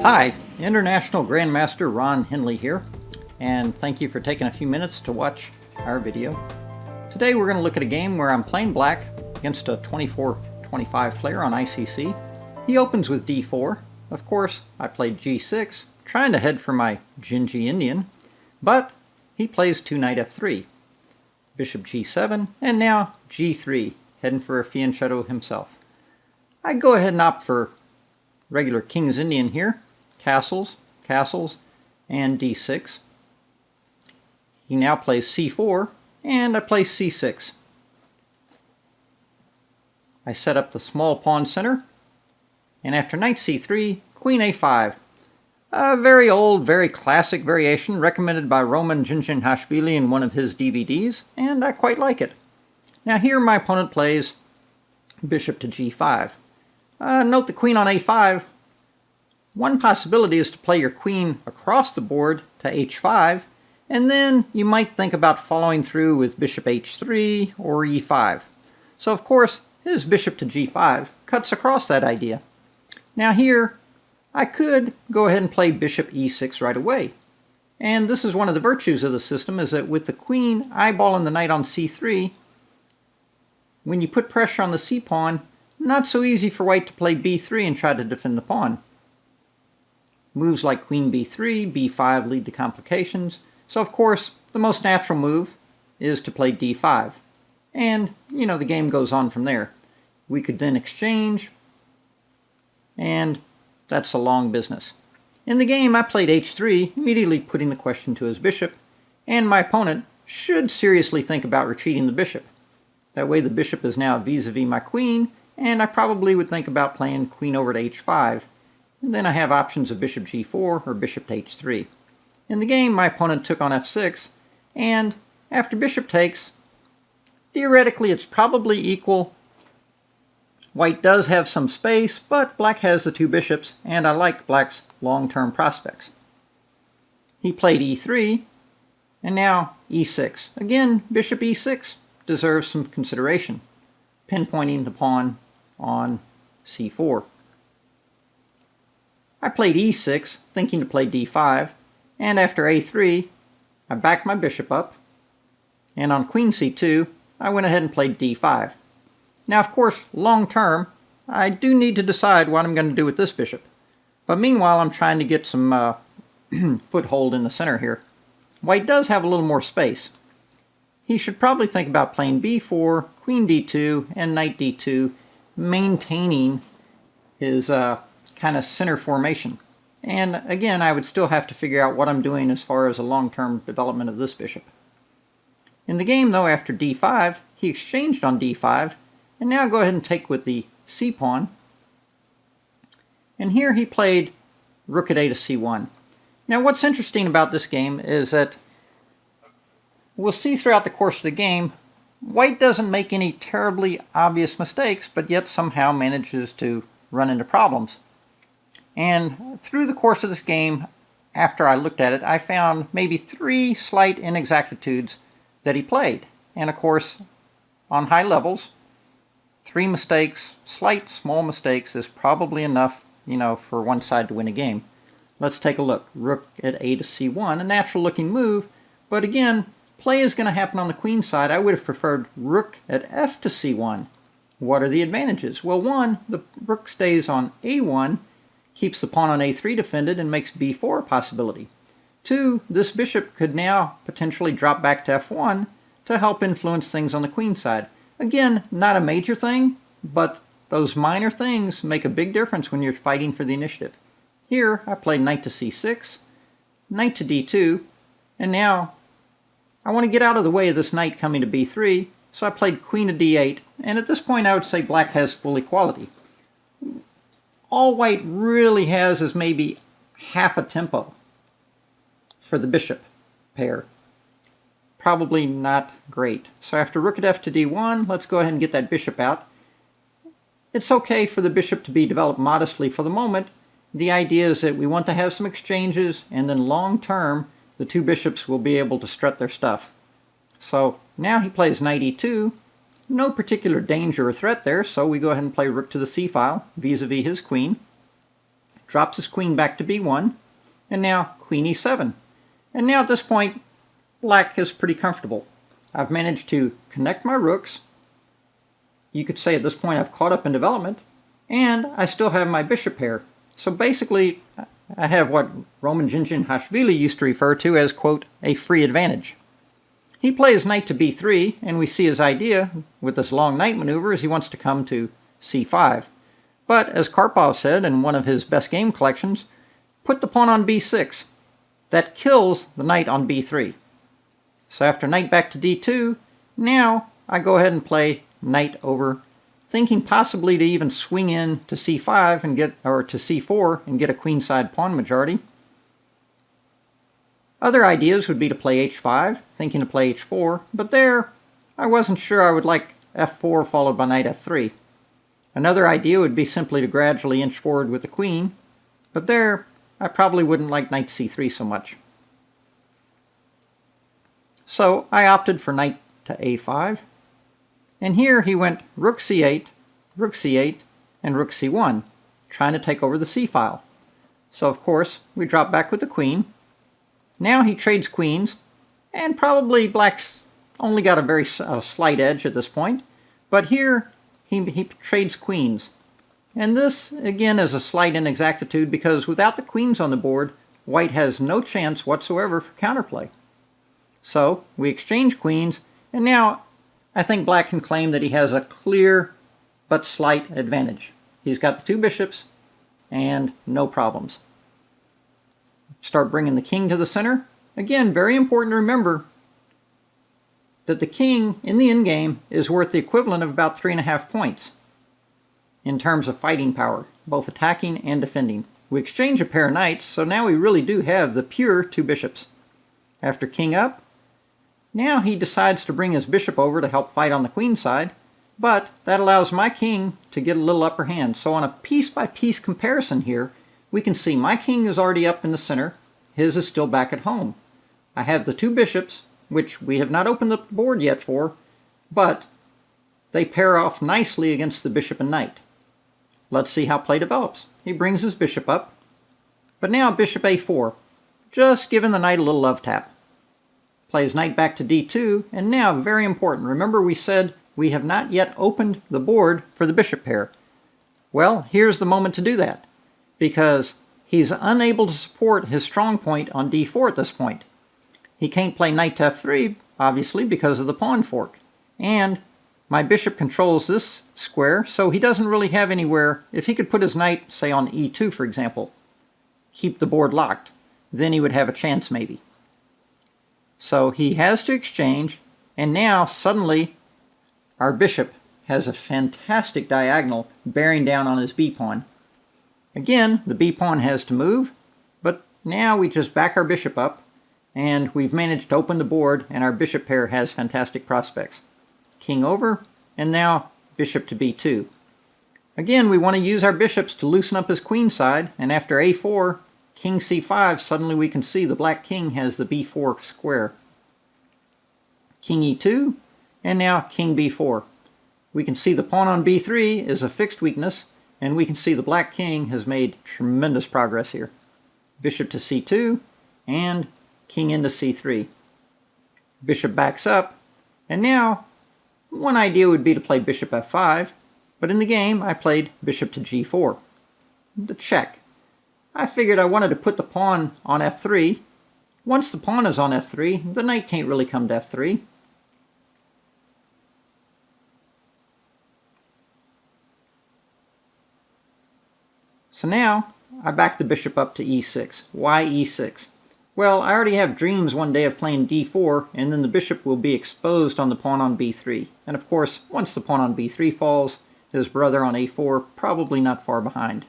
Hi, International Grandmaster Ron Henley here, and thank you for taking a few minutes to watch our video. Today we're going to look at a game where I'm playing black against a 24-25 player on ICC. He opens with d4. Of course, I played g6, trying to head for my Dzindzi Indian, but he plays 2 knight f3, bishop g7, and now g3, heading for a fianchetto himself. I go ahead and opt for regular King's Indian here, castles, and d6. He now plays c4, and I play c6. I set up the small pawn center, and after knight c3, queen a5. A very old, very classic variation recommended by Roman Dzindzinhasvili in one of his DVDs, and I quite like it. Now here my opponent plays bishop to g5. Note the queen on a5. One possibility is to play your queen across the board to h5, and then you might think about following through with bishop h3 or e5. So of course, his bishop to g5 cuts across that idea. Now here, I could go ahead and play bishop e6 right away. And this is one of the virtues of the system, is that with the queen eyeballing the knight on c3, when you put pressure on the c-pawn, not so easy for white to play b3 and try to defend the pawn. Moves like queen b3, b5 lead to complications, so of course the most natural move is to play d5. And, you know, the game goes on from there. We could then exchange, and that's a long business. In the game I played h3, immediately putting the question to his bishop, and my opponent should seriously think about retreating the bishop. That way the bishop is now vis-a-vis my queen, and I probably would think about playing queen over to h5. And then I have options of bishop g4 or bishop to h3. In the game, my opponent took on f6, and after bishop takes, theoretically it's probably equal. White does have some space, but black has the 2 bishops, and I like black's long-term prospects. He played e3, and now e6. Again, bishop e6 deserves some consideration, pinpointing the pawn on c4. I played e6, thinking to play d5, and after a3, I backed my bishop up, and on queen c2, I went ahead and played d5. Now, of course, long term, I do need to decide what I'm going to do with this bishop. But meanwhile, I'm trying to get some foothold in the center here. White does have a little more space. He should probably think about playing b4, queen d2, and knight d2, maintaining his kind of center formation. And again, I would still have to figure out what I'm doing as far as a long-term development of this bishop. In the game, though, after d5, he exchanged on d5, and now go ahead and take with the c-pawn. And here he played rook at a to c1. Now what's interesting about this game is that we'll see throughout the course of the game, white doesn't make any terribly obvious mistakes, but yet somehow manages to run into problems. And through the course of this game, after I looked at it, I found maybe 3 slight inexactitudes that he played. And of course, on high levels, 3 mistakes, slight, small mistakes, is probably enough, you know, for one side to win a game. Let's take a look. Rook at a to c1, a natural looking move, but again, play is going to happen on the queen side. I would have preferred rook at f to c1. What are the advantages? Well, one, the rook stays on a1, keeps the pawn on a3 defended, and makes b4 a possibility. 2, this bishop could now potentially drop back to f1 to help influence things on the queen side. Again, not a major thing, but those minor things make a big difference when you're fighting for the initiative. Here, I played knight to c6, knight to d2, and now I want to get out of the way of this knight coming to b3, so I played queen to d8, and at this point I would say black has full equality. All white really has is maybe half a tempo for the bishop pair. Probably not great. So after rook at f to d1, let's go ahead and get that bishop out. It's okay for the bishop to be developed modestly for the moment. The idea is that we want to have some exchanges, and then long term, the 2 bishops will be able to strut their stuff. So now he plays knight e2, No particular danger or threat there, so we go ahead and play rook to the c-file vis-a-vis his queen. drops his queen back to b1, and now queen e7. And now at this point, black is pretty comfortable. I've managed to connect my rooks. You could say at this point I've caught up in development, and I still have my bishop pair. So basically, I have what Roman Dzindzinhasvili used to refer to as, quote, a free advantage. He plays knight to b3, and we see his idea with this long knight maneuver is he wants to come to c5. But as Karpov said in one of his best game collections, put the pawn on b6. That kills the knight on b3. So after knight back to d2, now I go ahead and play knight over, thinking possibly to even swing in to c5 and get, or to c4 and get a queenside pawn majority. Other ideas would be to play h5, thinking to play h4, but there I wasn't sure I would like f4 followed by knight f3. Another idea would be simply to gradually inch forward with the queen, but there I probably wouldn't like knight c3 so much. So I opted for knight to a5, and here he went rook c8, and rook c1, trying to take over the c-file. So of course we drop back with the queen. Now he trades queens, and probably black's only got a very slight edge at this point, but here he trades queens. And this, again, is a slight inexactitude because without the queens on the board, white has no chance whatsoever for counterplay. So we exchange queens, and now I think black can claim that he has a clear but slight advantage. He's got the two bishops and no problems. Start bringing the king to the center. Again, very important to remember that the king in the endgame is worth the equivalent of about 3.5 points in terms of fighting power, both attacking and defending. We exchange a pair of knights, so now we really do have the pure two bishops. After king up, now he decides to bring his bishop over to help fight on the queen side, but that allows my king to get a little upper hand. So on a piece-by-piece comparison here, we can see my king is already up in the center, his is still back at home. I have the two bishops, which we have not opened the board yet for, but they pair off nicely against the bishop and knight. Let's see how play develops. He brings his bishop up, but now bishop a4, just giving the knight a little love tap. Plays knight back to d2, and now, very important, remember we said we have not yet opened the board for the bishop pair. Well, here's the moment to do that, because he's unable to support his strong point on d4 at this point. He can't play knight to f3, obviously, because of the pawn fork. And my bishop controls this square, so he doesn't really have anywhere. If he could put his knight, say, on e2, for example, keep the board locked, then he would have a chance, maybe. So he has to exchange, and now, suddenly, our bishop has a fantastic diagonal bearing down on his b-pawn. Again, the b-pawn has to move, but now we just back our bishop up, and we've managed to open the board, and our bishop pair has fantastic prospects. King over, and now bishop to b2. Again, we want to use our bishops to loosen up his queen side, and after a4, king c5, suddenly we can see the black king has the b4 square. King e2, and now king b4. We can see the pawn on b3 is a fixed weakness, and we can see the black king has made tremendous progress here. Bishop to c2, and king into c3. Bishop backs up, and now one idea would be to play bishop f5, but in the game I played bishop to g4. The check. I figured I wanted to put the pawn on f3. Once the pawn is on f3, the knight can't really come to f3. So now I back the bishop up to e6. Why e6? Well, I already have dreams one day of playing d4, and then the bishop will be exposed on the pawn on b3. And of course, once the pawn on b3 falls, his brother on a4 probably not far behind.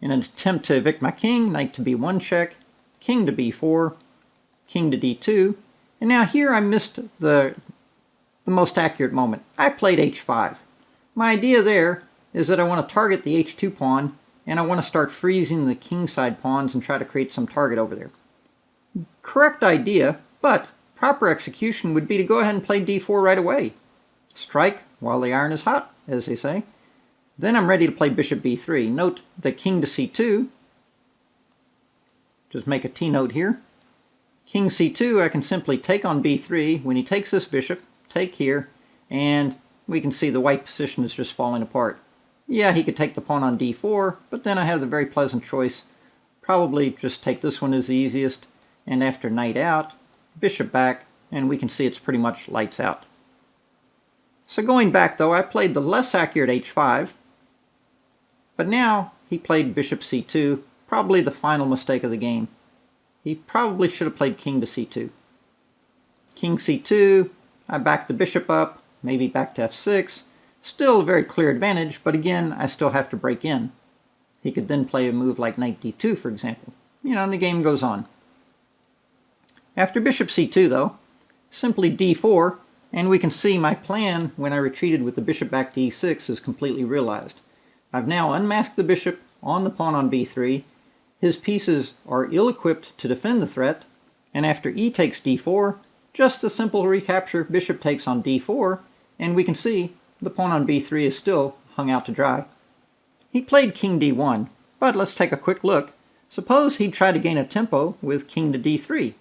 In an attempt to evict my king, knight to b1 check, king to b4, king to d2, and now here I missed the most accurate moment. I played h5. My idea there is that I want to target the h2 pawn, and I want to start freezing the kingside pawns and try to create some target over there. Correct idea, but proper execution would be to go ahead and play d4 right away. Strike while the iron is hot, as they say. Then I'm ready to play bishop b3. Note that king to c2, just make a T note here. King c2, I can simply take on b3. When he takes this bishop, take here, and we can see the white position is just falling apart. Yeah, he could take the pawn on d4, but then I have the very pleasant choice. Probably just take this one as the easiest, and after knight out, bishop back, and we can see it's pretty much lights out. So going back though, I played the less accurate h5, but now he played bishop c2, probably the final mistake of the game. He probably should have played king to c2. King c2, I back the bishop up, maybe back to f6. Still a very clear advantage, but again, I still have to break in. He could then play a move like knight d2, for example. And the game goes on. After bishop c2, though, simply d4, and we can see my plan when I retreated with the bishop back to e6 is completely realized. I've now unmasked the bishop on the pawn on b3. His pieces are ill-equipped to defend the threat, and after e takes d4, just the simple recapture, bishop takes on d4, and we can see the pawn on b3 is still hung out to dry. He played king d1, but let's take a quick look. Suppose he'd try to gain a tempo with king to d3,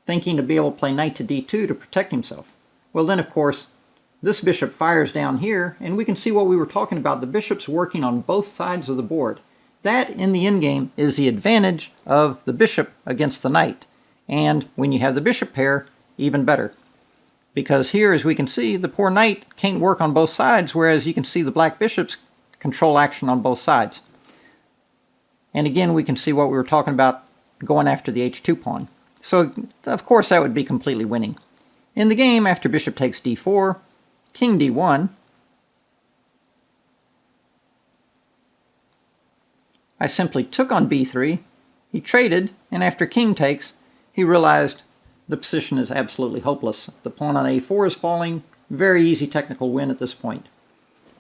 thinking to be able to play knight to d2 to protect himself. Well then, of course, this bishop fires down here, and we can see what we were talking about. The bishop's working on both sides of the board. That, in the endgame, is the advantage of the bishop against the knight. And when you have the bishop pair, even better. Because here, as we can see, the poor knight can't work on both sides, whereas you can see the black bishops control action on both sides. And again, we can see what we were talking about going after the h2 pawn. So, of course, that would be completely winning. In the game, after bishop takes d4, king d1, I simply took on b3, he traded, and after king takes, he realized the position is absolutely hopeless. The pawn on a4 is falling. Very easy technical win at this point.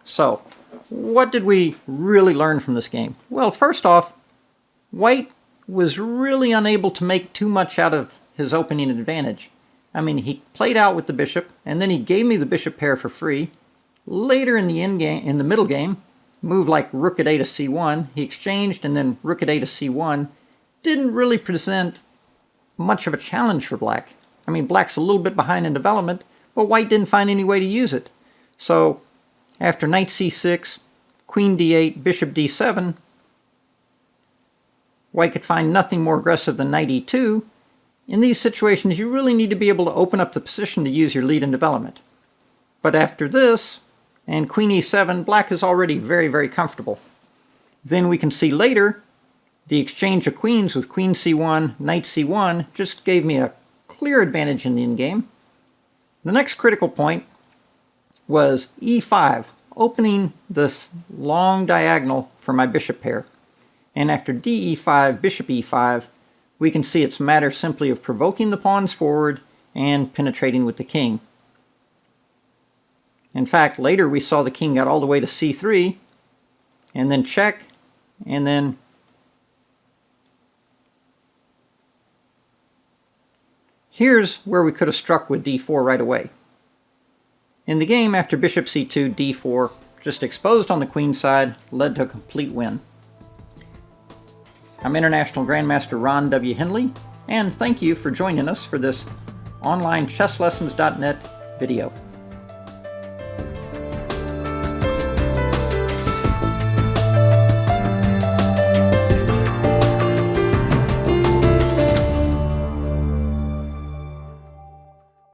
So, what did we really learn from this game? Well, first off, white was really unable to make too much out of his opening advantage. I mean, he played out with the bishop, and then he gave me the bishop pair for free. Later in the endgame, in the middle game, move like rook at a to c1, he exchanged, and then rook at a to c1 didn't really present much of a challenge for black. I mean, black's a little bit behind in development, but white didn't find any way to use it. So, after knight c6, queen d8, bishop d7, white could find nothing more aggressive than knight e2. In these situations, you really need to be able to open up the position to use your lead in development. But after this, and queen e7, black is already very, very comfortable. Then we can see later, the exchange of queens with queen c1, knight c1 just gave me a clear advantage in the endgame. The next critical point was e5, opening this long diagonal for my bishop pair. And after de5, bishop e5, we can see it's a matter simply of provoking the pawns forward and penetrating with the king. In fact, later we saw the king got all the way to c3, and then check, and then here's where we could have struck with d4 right away. In the game, after bishop c2, d4, just exposed on the queen side, led to a complete win. I'm International Grandmaster Ron W. Henley, and thank you for joining us for this online chesslessons.net video.